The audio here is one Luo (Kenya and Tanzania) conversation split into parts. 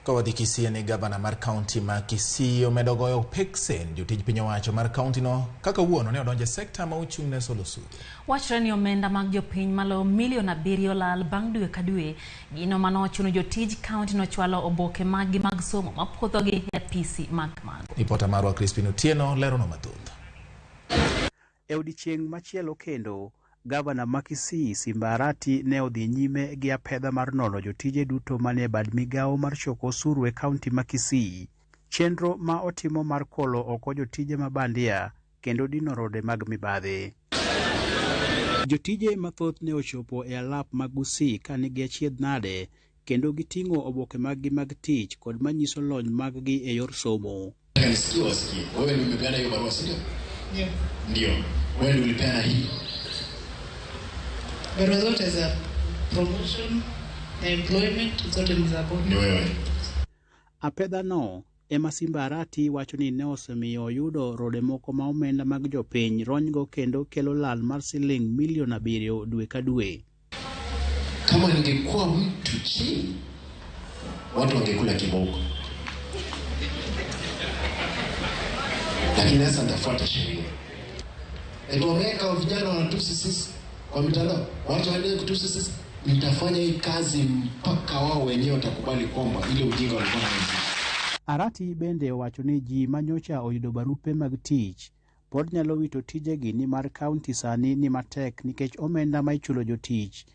Kowadhi Kisii ni gavana mar kaunti ma Kisii omedo goyo peksen jotij piny owacho mar kaunti no kaka wuono ne odonje sekta ma ochung' ne solosu. Wachre ni omenda mag jopiny malo milion 7 lal bang' dwe ka dwe. Gino mano chuno jotij kaunti no chwalo oboke mag somo mapodhogi e apisi mag kamano. Ripota marwa Crispin Otieno lerono mathoth. E odiechieng' machielo kendo, gavana ma Kisii Simbarati ne odhi nyime gi apedha mar nono jotije duto manie bad migawo mar choko osuru e kaunti ma Kisii. Chenro ma otimo mar kolo oko jotije mabandia kendo dino rode mag mibadhi. Jotije mathoth ne ochopo e alap mag Kisii ka nigi achiedh nade kendo giting'o oboke mag tich kod manyiso lony mag-gi e yor somo. Wewe ndio umepeana hiyo barua sio? Ndio. Wewe ndio ulipeana hii. Barua zote za promotion na employment zote ni za bodi. Ni wewe. Apedha no ema Simbarati wacho ni ne osemiyo yudo rode moko ma omenda mag jopiny ronygo kendo kelo lal mar siling milion 7 dwe ka dwe. Kama ningekuwa mtu chini, watu wangekula kiboko. Lakini sasa ndafuata sheria. Wameweka vijana wanatusi sisi kwa mitandao. Watu waendelee kutusi sisi. Nitafanya hii kazi mpaka wao wenyewe watakubali kwamba ile ujinga walikuwa nao. Arati bende wacho ni ji manyocha oyudo barupe mag tich pod nyalo wito tijegi ni mar kaunti sani ni matek nikech omenda ma ichulo jotich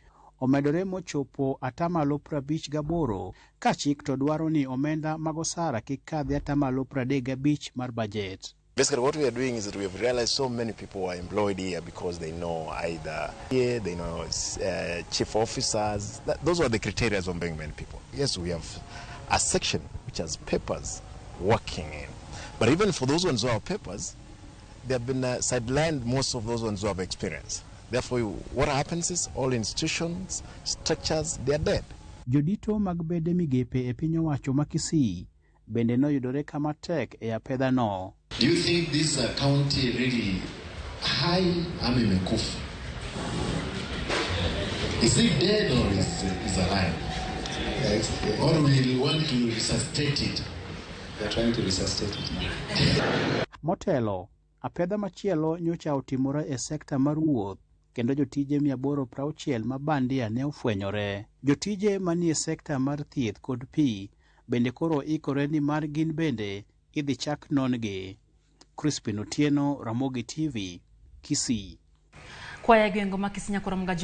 omedore mochopo 58% ka chik to dwaro ni omenda mag osara kik kadhi 35% mar budget. Basically, what we are doing is that we have realized so many people are employed here because they know either here, they know chief officers. Those are the criteria of employing many people. Yes, we have a section which has papers working in. But even for those ones who have papers, they have been sidelined, most of those ones who have experience. Therefore, what happens is all institutions, structures, they are dead. Jodito mag bede migepe e piny owacho ma Kisii bende no yudore kama tek e apedha no. Do you think this county really high ama imekufa? Is it dead or is alive? Or we want to resuscitate it? We are trying to resuscitate it. Motelo, apedha machielo nyocha otimore e sekta mar wuoth kendo jotije 860 mabandia ne ofwenyore. Jotije manie sekta mar thieth kod pi bende koro ikore ni mar gin bende idhi chak non-gi. Crispin Otieno, Ramogi TV, Kisii. Kwaya gwengo ma Kisii nyakoro mga